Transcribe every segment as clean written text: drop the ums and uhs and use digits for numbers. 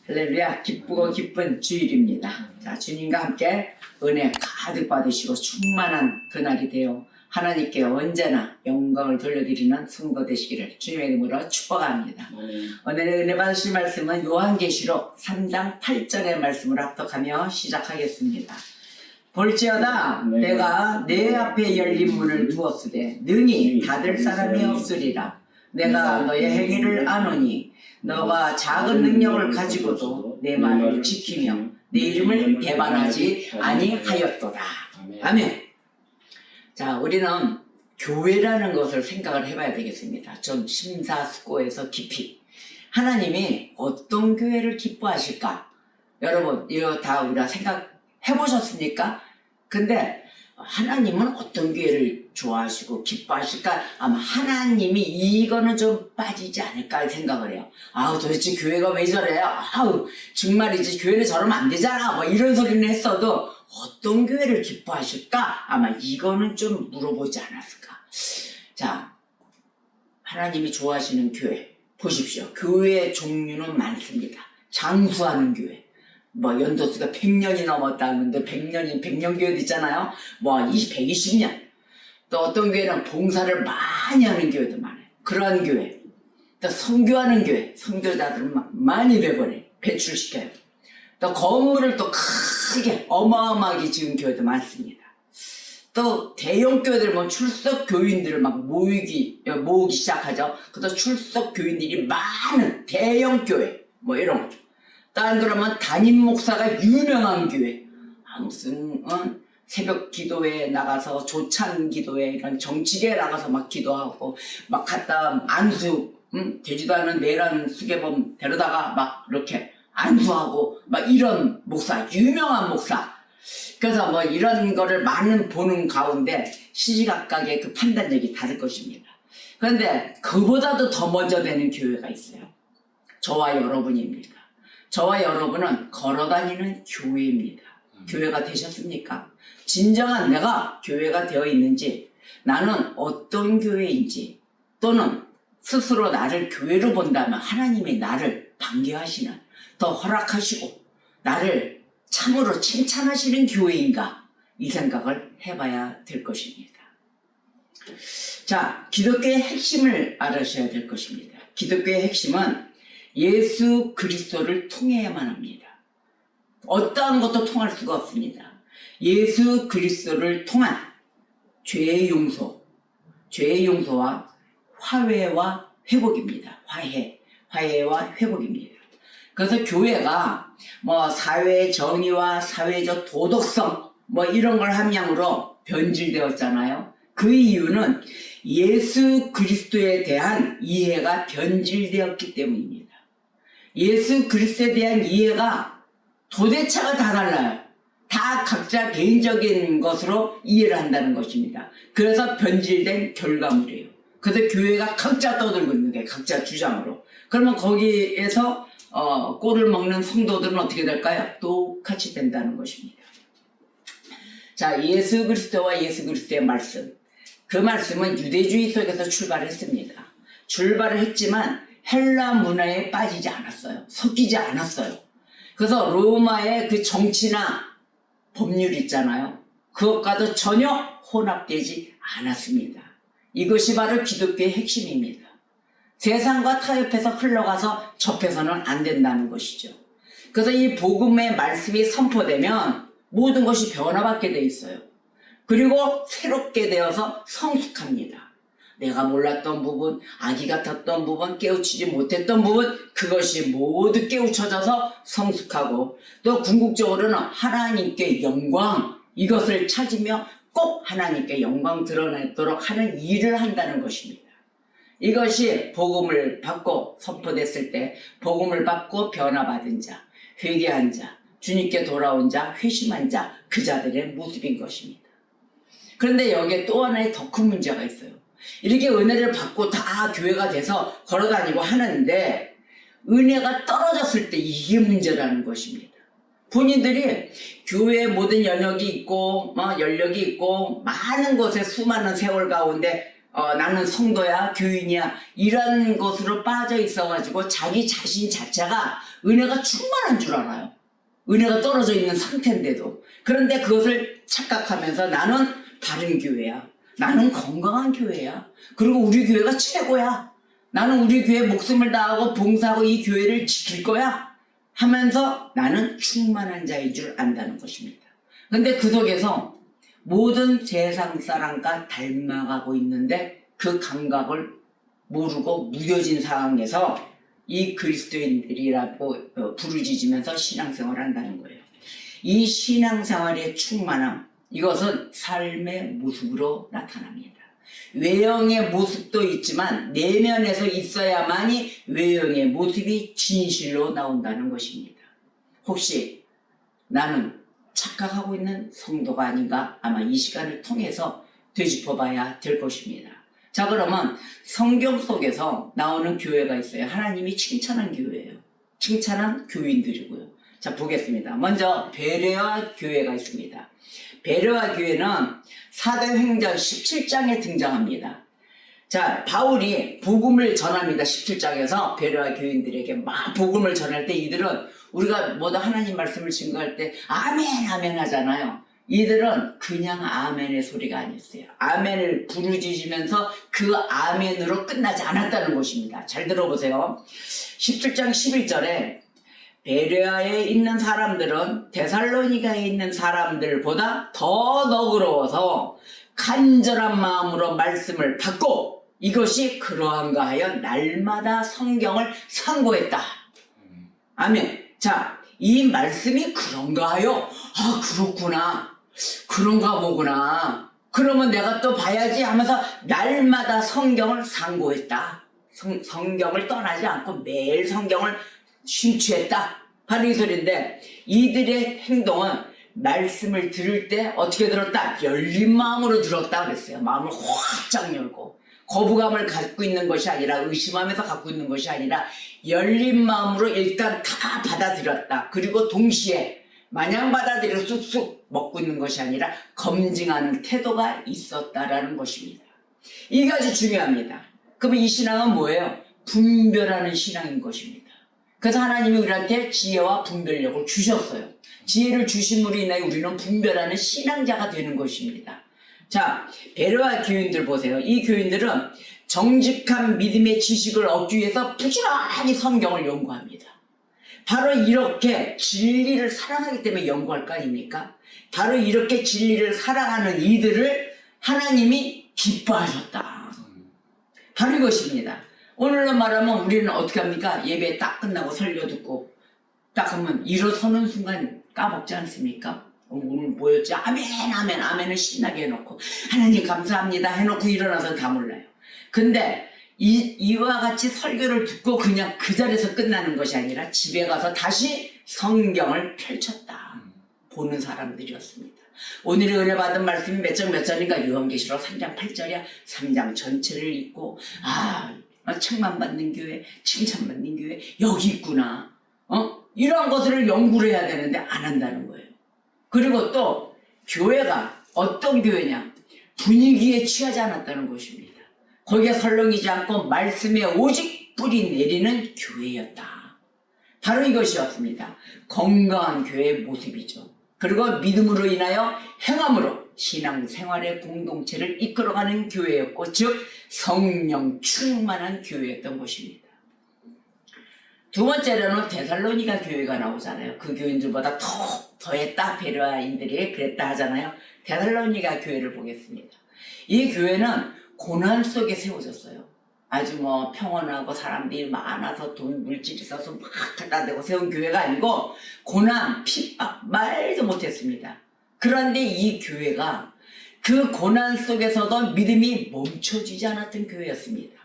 할렐루야, 기쁘고 기쁜 주일입니다. 자, 주님과 함께 은혜 가득 받으시고 충만한 그날이 되어 하나님께 언제나 영광을 돌려드리는 성도 되시기를 주님의 이름으로 축복합니다. 오늘의 은혜 받으실 말씀은 요한계시록 3장 8절의 말씀을 합독하며 시작하겠습니다. 볼지어다 내가 내 앞에 열린 문을 두었으되 능히 닫을 사람이 없으리라. 내가 너의 행위를 아노니 너가 작은 능력을 가지고도 내 말을 지키며 내 이름을 배반하지 아니하였도다. 아멘. 자, 우리는 교회라는 것을 생각을 해봐야 되겠습니다. 좀 심사숙고해서 깊이 하나님이 어떤 교회를 기뻐하실까? 여러분 이거 다 우리가 생각해 보셨습니까? 근데 하나님은 어떤 교회를 좋아하시고 기뻐하실까? 아마 하나님이 이거는 좀 빠지지 않을까 생각을 해요. 아우 도대체 교회가 왜 저래요? 아우 정말이지 교회는 저러면 안 되잖아. 뭐 이런 소리는 했어도 어떤 교회를 기뻐하실까? 아마 이거는 좀 물어보지 않았을까? 자, 하나님이 좋아하시는 교회 보십시오. 교회의 종류는 많습니다. 장수하는 교회. 뭐 연도수가 100년이 넘었다는데 100년 교회도 있잖아요. 뭐 120년. 또 어떤 교회는 봉사를 많이 하는 교회도 많아요. 그러한 교회. 또 선교하는 교회. 선교자들은 막 많이 배출시켜요. 또 건물을 또 크게 어마어마하게 지은 교회도 많습니다. 또 대형 교회들 뭐 출석 교인들을 막 모으기 시작하죠. 그래서 출석 교인들이 많은 대형 교회 뭐 이런 거. 다른 그러면 담임 목사가 유명한 교회. 무슨 새벽 기도회에 나가서 조찬 기도회 이런 정치계에 나가서 막 기도하고 막 갔다 안수 되지도 않은 내란 수계범 데려다가 막 이렇게 안수하고 막 이런 목사, 유명한 목사. 그래서 뭐 이런 거를 많은 보는 가운데 시시각각의 그 판단력이 다를 것입니다. 그런데 그보다도 더 먼저 되는 교회가 있어요. 저와 여러분입니다. 저와 여러분은 걸어다니는 교회입니다. 교회가 되셨습니까? 진정한 내가 교회가 되어 있는지, 나는 어떤 교회인지, 또는 스스로 나를 교회로 본다면 하나님이 나를 반겨하시는, 더 허락하시고 나를 참으로 칭찬하시는 교회인가? 이 생각을 해봐야 될 것입니다. 자, 기독교의 핵심을 알아셔야 될 것입니다. 기독교의 핵심은 예수 그리스도를 통해야만 합니다. 어떠한 것도 통할 수가 없습니다. 예수 그리스도를 통한 죄의 용서와 화해와 회복입니다. 화해와 회복입니다. 그래서 교회가 뭐 사회 정의와 사회적 도덕성 뭐 이런 걸 함량으로 변질되었잖아요. 그 이유는 예수 그리스도에 대한 이해가 변질되었기 때문입니다. 예수 그리스도에 대한 이해가 도대체가 다 달라요. 다 각자 개인적인 것으로 이해를 한다는 것입니다. 그래서 변질된 결과물이에요. 그래서 교회가 각자 떠들고 있는 게 각자 주장으로. 그러면 거기에서 꼴을 먹는 성도들은 어떻게 될까요? 똑같이 된다는 것입니다. 자, 예수 그리스도와 예수 그리스도의 말씀. 그 말씀은 유대주의 속에서 출발했습니다. 출발을 했지만 헬라 문화에 빠지지 않았어요. 섞이지 않았어요. 그래서 로마의 그 정치나 법률 있잖아요. 그것과도 전혀 혼합되지 않았습니다. 이것이 바로 기독교의 핵심입니다. 세상과 타협해서 흘러가서 접해서는 안 된다는 것이죠. 그래서 이 복음의 말씀이 선포되면 모든 것이 변화받게 돼 있어요. 그리고 새롭게 되어서 성숙합니다. 내가 몰랐던 부분, 아기 같았던 부분, 깨우치지 못했던 부분, 그것이 모두 깨우쳐져서 성숙하고, 또 궁극적으로는 하나님께 영광, 이것을 찾으며 꼭 하나님께 영광 드러내도록 하는 일을 한다는 것입니다. 이것이 복음을 받고 선포됐을 때 복음을 받고 변화받은 자, 회개한 자, 주님께 돌아온 자, 회심한 자, 그 자들의 모습인 것입니다. 그런데 여기에 또 하나의 더 큰 문제가 있어요. 이렇게 은혜를 받고 다 교회가 돼서 걸어다니고 하는데 은혜가 떨어졌을 때 이게 문제라는 것입니다. 본인들이 교회에 모든 연력이 있고 연력이 있고 많은 곳에 수많은 세월 가운데 나는 성도야, 교인이야, 이런 것으로 빠져 있어가지고 자기 자신 자체가 은혜가 충만한 줄 알아요. 은혜가 떨어져 있는 상태인데도. 그런데 그것을 착각하면서 나는 바른 교회야. 나는 건강한 교회야. 그리고 우리 교회가 최고야. 나는 우리 교회 목숨을 다하고 봉사하고 이 교회를 지킬 거야. 하면서 나는 충만한 자인 줄 안다는 것입니다. 근데 그 속에서 모든 세상 사람과 닮아가고 있는데 그 감각을 모르고 무뎌진 상황에서 이 그리스도인들이라고 부르짖으면서 신앙생활을 한다는 거예요. 이 신앙생활의 충만함, 이것은 삶의 모습으로 나타납니다. 외형의 모습도 있지만 내면에서 있어야만이 외형의 모습이 진실로 나온다는 것입니다. 혹시 나는 착각하고 있는 성도가 아닌가? 아마 이 시간을 통해서 되짚어봐야 될 것입니다. 자, 그러면 성경 속에서 나오는 교회가 있어요. 하나님이 칭찬한 교회예요. 칭찬한 교인들이고요. 자, 보겠습니다. 먼저 베레아 교회가 있습니다. 베레아 교회는 사도행전 17장에 등장합니다. 자, 바울이 복음을 전합니다. 17장에서 베레아 교인들에게 막 복음을 전할 때 이들은 우리가 모두 하나님 말씀을 증거할 때 아멘 아멘 하잖아요. 이들은 그냥 아멘의 소리가 아니었어요. 아멘을 부르짖으면서 그 아멘으로 끝나지 않았다는 것입니다. 잘 들어보세요. 17장 11절에 베레아에 있는 사람들은 데살로니가에 있는 사람들보다 더 너그러워서 간절한 마음으로 말씀을 받고 이것이 그러한가 하여 날마다 성경을 상고했다. 아멘. 자, 이 말씀이 그런가 하여 그렇구나. 그런가 보구나. 그러면 내가 또 봐야지 하면서 날마다 성경을 상고했다. 성경을 떠나지 않고 매일 성경을 심취했다. 바로 이 소리인데 이들의 행동은 말씀을 들을 때 어떻게 들었다? 열린 마음으로 들었다 그랬어요. 마음을 활짝 열고 거부감을 갖고 있는 것이 아니라 의심하면서 갖고 있는 것이 아니라 열린 마음으로 일단 다 받아들였다. 그리고 동시에 마냥 받아들여 쑥쑥 먹고 있는 것이 아니라 검증하는 태도가 있었다라는 것입니다. 이게 아주 중요합니다. 그러면 이 신앙은 뭐예요? 분별하는 신앙인 것입니다. 그래서 하나님이 우리한테 지혜와 분별력을 주셨어요. 지혜를 주심으로 인하여 우리는 분별하는 신앙자가 되는 것입니다. 자, 베레아 교인들 보세요. 이 교인들은 정직한 믿음의 지식을 얻기 위해서 부지런히 성경을 연구합니다. 바로 이렇게 진리를 사랑하기 때문에 연구할 거 아닙니까? 바로 이렇게 진리를 사랑하는 이들을 하나님이 기뻐하셨다. 바로 이것입니다. 오늘로 말하면 우리는 어떻게 합니까? 예배 딱 끝나고 설교 듣고 딱 하면 일어서는 순간 까먹지 않습니까? 오늘 뭐였지? 아멘 아멘 아멘을 신나게 해놓고 하나님 감사합니다 해놓고 일어나서 다 몰라요. 근데 이와 같이 설교를 듣고 그냥 그 자리에서 끝나는 것이 아니라 집에 가서 다시 성경을 펼쳤다. 보는 사람들이었습니다. 오늘의 은혜 받은 말씀이 몇 장 몇 절인가? 요한계시록 3장 8절이야. 3장 전체를 읽고 책만 받는 교회, 칭찬받는 교회 여기 있구나. 이런 것들을 연구를 해야 되는데 안 한다는 거예요. 그리고 또 교회가 어떤 교회냐? 분위기에 취하지 않았다는 것입니다. 거기에 설렁이지 않고 말씀에 오직 뿌리 내리는 교회였다. 바로 이것이었습니다. 건강한 교회의 모습이죠. 그리고 믿음으로 인하여 행함으로 신앙생활의 공동체를 이끌어가는 교회였고 즉 성령 충만한 교회였던 것입니다. 두 번째로는 데살로니가 교회가 나오잖아요. 그 교인들보다 더했다. 베레아인들이 그랬다 하잖아요. 데살로니가 교회를 보겠습니다. 이 교회는 고난 속에 세워졌어요. 아주 평온하고 사람들이 많아서 돈 물질이 있어서 막 갖다 대고 세운 교회가 아니고 고난, 핍박 말도 못했습니다. 그런데 이 교회가 그 고난 속에서도 믿음이 멈춰지지 않았던 교회였습니다.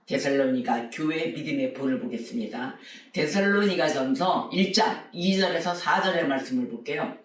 데살로니가 교회 믿음의 본을 보겠습니다. 데살로니가전서 1장 2절에서 4절의 말씀을 볼게요.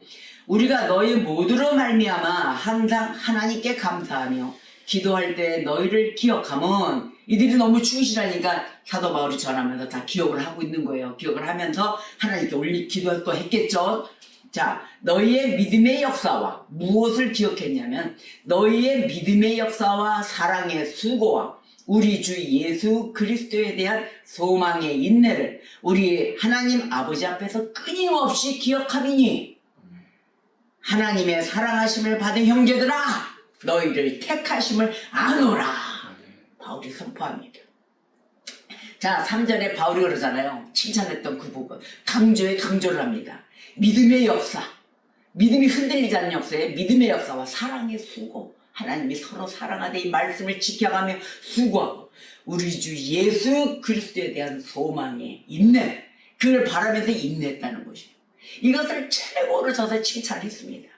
우리가 너희 모두로 말미암아 항상 하나님께 감사하며 기도할 때 너희를 기억하면 이들이 너무 충실하니까 사도 바울이 전하면서 다 기억을 하고 있는 거예요. 기억을 하면서 하나님께 기도 또 했겠죠. 자, 너희의 믿음의 역사와 무엇을 기억했냐면 너희의 믿음의 역사와 사랑의 수고와 우리 주 예수 그리스도에 대한 소망의 인내를 우리 하나님 아버지 앞에서 끊임없이 기억하리니 하나님의 사랑하심을 받은 형제들아 너희를 택하심을 아노라. 바울이 선포합니다. 자, 3절에 바울이 그러잖아요. 칭찬했던 그 부분 강조를 합니다. 믿음의 역사, 믿음이 흔들리지 않는 역사에 믿음의 역사와 사랑의 수고, 하나님이 서로 사랑하되 이 말씀을 지켜가며 수고하고 우리 주 예수 그리스도에 대한 소망의 인내, 그걸 바라면서 인내했다는 것이에요. 이것을 최고로 저서 칭찬했습니다.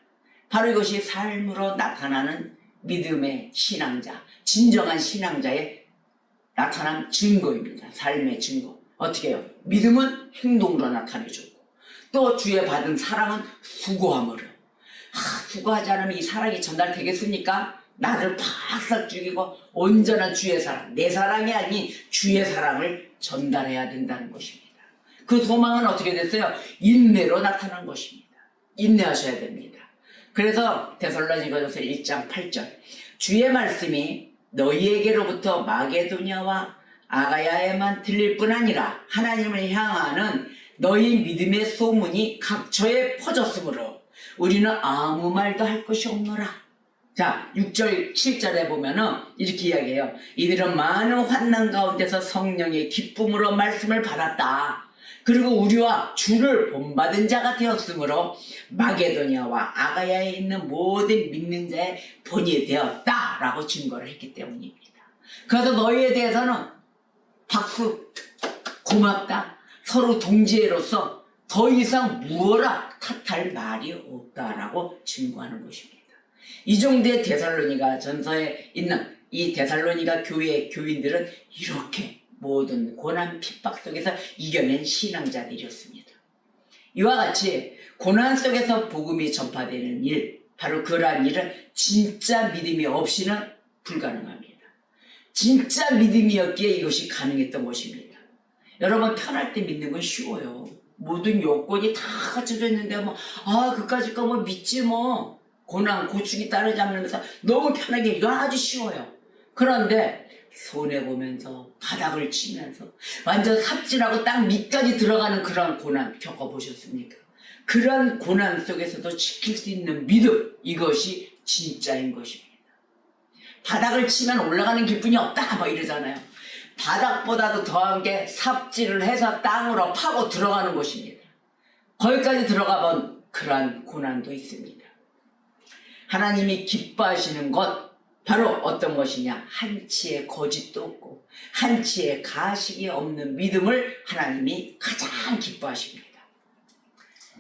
바로 이것이 삶으로 나타나는 믿음의 신앙자, 진정한 신앙자의 나타난 증거입니다. 삶의 증거. 어떻게 해요? 믿음은 행동으로 나타내줬고 또 주의 받은 사랑은 수고함으로. 수고하지 않으면 이 사랑이 전달되겠습니까? 나를 팍싹 죽이고 온전한 주의 사랑, 내 사랑이 아닌 주의 사랑을 전달해야 된다는 것입니다. 그 소망은 어떻게 됐어요? 인내로 나타난 것입니다. 인내하셔야 됩니다. 그래서 데살로니가전서 1장 8절 주의 말씀이 너희에게로부터 마게도냐와 아가야에만 들릴 뿐 아니라 하나님을 향하는 너희 믿음의 소문이 각처에 퍼졌으므로 우리는 아무 말도 할 것이 없노라. 자, 6절 7절에 보면은 이렇게 이야기해요. 이들은 많은 환난 가운데서 성령의 기쁨으로 말씀을 받았다. 그리고 우리와 주를 본받은 자가 되었으므로 마게도냐와 아가야에 있는 모든 믿는 자의 본이 되었다 라고 증거를 했기 때문입니다. 그래서 너희에 대해서는 박수, 고맙다, 서로 동지애로서 더 이상 무어라 탓할 말이 없다라고 증거하는 것입니다. 이 정도의 데살로니가 전서에 있는 이 데살로니가 교회의 교인들은 이렇게 모든 고난 핍박 속에서 이겨낸 신앙자들이었습니다. 이와 같이 고난 속에서 복음이 전파되는 일, 바로 그러한 일은 진짜 믿음이 없이는 불가능합니다. 진짜 믿음이었기에 이것이 가능했던 것입니다. 여러분, 편할 때 믿는 건 쉬워요. 모든 요건이 다 갖춰져 있는데 그까짓 거 믿지 고난, 고충이 따라잡으면서 너무 편하게 이건 아주 쉬워요. 그런데 손해보면서 바닥을 치면서 완전 삽질하고 딱 밑까지 들어가는 그런 고난 겪어보셨습니까? 그런 고난 속에서도 지킬 수 있는 믿음, 이것이 진짜인 것입니다. 바닥을 치면 올라가는 기분이 없다 이러잖아요. 바닥보다도 더한 게 삽질을 해서 땅으로 파고 들어가는 것입니다. 거기까지 들어가 본 그러한 고난도 있습니다. 하나님이 기뻐하시는 것 바로 어떤 것이냐? 한치의 거짓도 없고 한치의 가식이 없는 믿음을 하나님이 가장 기뻐하십니다.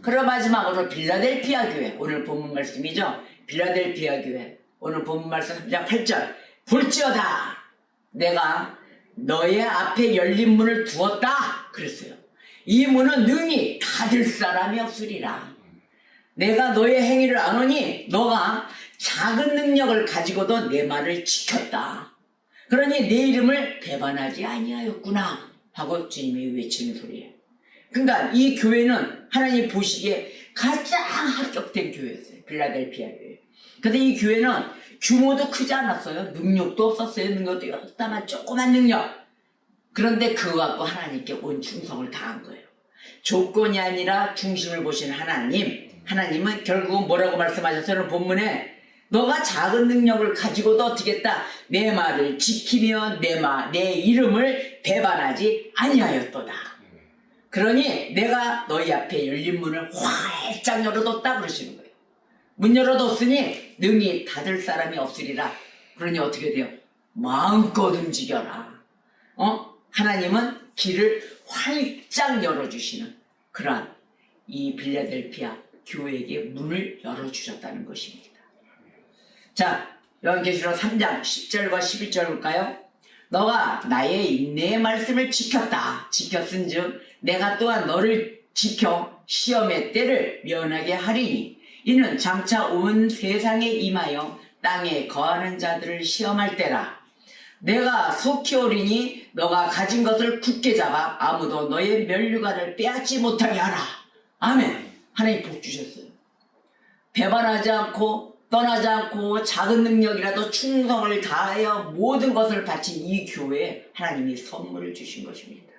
그럼 마지막으로 빌라델피아 교회, 오늘 본문 말씀이죠. 빌라델피아 교회 오늘 본문 말씀 3장 8절 볼지어다 내가 너의 앞에 열린 문을 두었다 그랬어요. 이 문은 능히 닫을 사람이 없으리라. 내가 너의 행위를 아노니 너가 작은 능력을 가지고도 내 말을 지켰다. 그러니 내 이름을 배반하지 아니하였구나 하고 주님이 외치는 소리예요. 그러니까 이 교회는 하나님 보시기에 가장 합격된 교회였어요. 빌라델피아 교회. 근데 이 교회는 규모도 크지 않았어요. 능력도 없었어요. 능력도 없다만 조그만 능력. 그런데 그거 갖고 하나님께 온 충성을 다한 거예요. 조건이 아니라 중심을 보시는 하나님은 결국은 뭐라고 말씀하셨어요? 본문에 너가 작은 능력을 가지고도 어떻게 했다? 내 말을 지키며 내 이름을 배반하지 아니하였도다. 그러니 내가 너희 앞에 열린 문을 활짝 열어뒀다 그러시는 거예요. 문 열어뒀으니 능히 닫을 사람이 없으리라. 그러니 어떻게 돼요? 마음껏 움직여라. 하나님은 길을 활짝 열어주시는 그러한 이 빌라델피아 교회에게 문을 열어주셨다는 것입니다. 자, 요한계시록 3장 10절과 11절 볼까요? 너가 나의 인내의 말씀을 지켰은즉 내가 또한 너를 지켜 시험의 때를 면하게 하리니 이는 장차 온 세상에 임하여 땅에 거하는 자들을 시험할 때라. 내가 속히 오리니 너가 가진 것을 굳게 잡아 아무도 너의 면류관을 빼앗지 못하게 하라. 아멘. 하나님 복 주셨어요. 배반하지 않고 떠나지 않고 작은 능력이라도 충성을 다하여 모든 것을 바친 이 교회에 하나님이 선물을 주신 것입니다.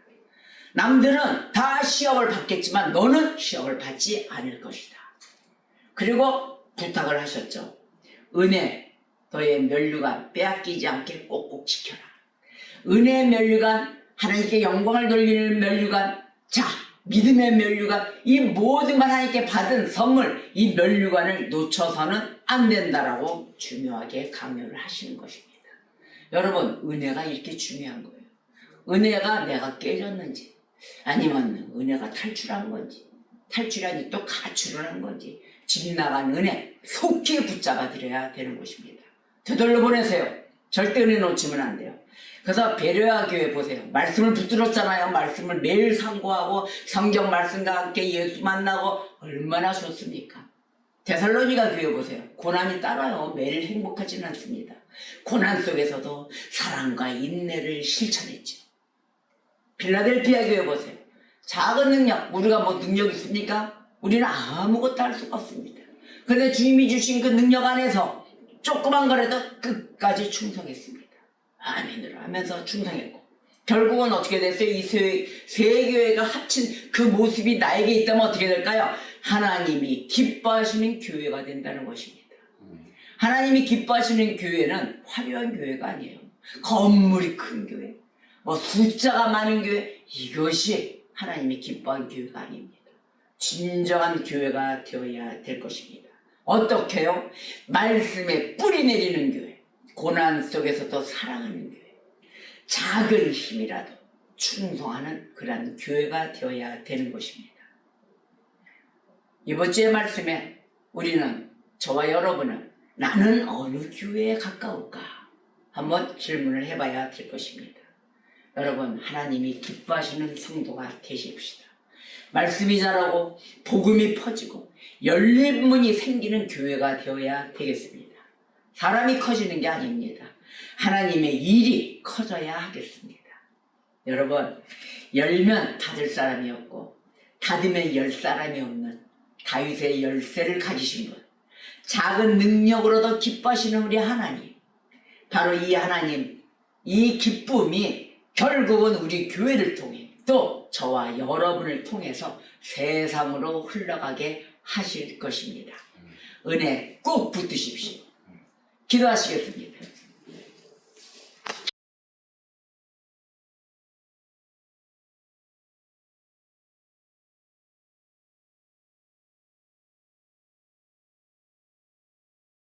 남들은 다 시험을 받겠지만 너는 시험을 받지 않을 것이다. 그리고 부탁을 하셨죠. 은혜, 너의 면류관 빼앗기지 않게 꼭꼭 지켜라. 은혜의 면류관, 하나님께 영광을 돌리는 면류관, 자, 믿음의 면류관, 이 모든 걸 하나님께 받은 선물, 이 면류관을 놓쳐서는 안 된다라고 중요하게 강요를 하시는 것입니다. 여러분, 은혜가 이렇게 중요한 거예요. 은혜가 내가 깨졌는지, 아니면 은혜가 탈출한 건지, 탈출하니 또 가출을 한 건지, 집 나간 은혜 속히 붙잡아 드려야 되는 것입니다. 되돌려 보내세요. 절대 은혜 놓치면 안 돼요. 그래서 베레아 교회 보세요. 말씀을 붙들었잖아요. 말씀을 매일 상고하고 성경 말씀과 함께 예수 만나고 얼마나 좋습니까? 데살로니가 교회 보세요. 고난이 따라요. 매일 행복하지는 않습니다. 고난 속에서도 사랑과 인내를 실천했죠. 필라델피아 교회 보세요. 작은 능력, 우리가 뭐 능력 있습니까? 우리는 아무것도 할 수가 없습니다. 그런데 주님이 주신 그 능력 안에서 조그만 거라도 끝까지 충성했습니다. 아멘으로 하면서 충성했고, 결국은 어떻게 됐어요? 이 세 교회가 합친 그 모습이 나에게 있다면 어떻게 될까요? 하나님이 기뻐하시는 교회가 된다는 것입니다. 하나님이 기뻐하시는 교회는 화려한 교회가 아니에요. 건물이 큰 교회, 뭐 숫자가 많은 교회, 이것이 하나님이 기뻐하는 교회가 아닙니다. 진정한 교회가 되어야 될 것입니다. 어떻게요? 말씀에 뿌리 내리는 교회, 고난 속에서도 사랑하는 교회, 작은 힘이라도 충성하는 그런 교회가 되어야 되는 것입니다. 이번 주의 말씀에 우리는, 저와 여러분은 나는 어느 교회에 가까울까? 한번 질문을 해봐야 될 것입니다. 여러분, 하나님이 기뻐하시는 성도가 되십시다. 말씀이 자라고 복음이 퍼지고 열린 문이 생기는 교회가 되어야 되겠습니다. 사람이 커지는 게 아닙니다. 하나님의 일이 커져야 하겠습니다. 여러분, 열면 닫을 사람이 없고 닫으면 열 사람이 없는 다윗의 열쇠를 가지신 분, 작은 능력으로도 기뻐하시는 우리 하나님, 바로 이 하나님, 이 기쁨이 결국은 우리 교회를 통해 또 저와 여러분을 통해서 세상으로 흘러가게 하실 것입니다. 은혜 꼭 붙드십시오. 기도하시겠습니다.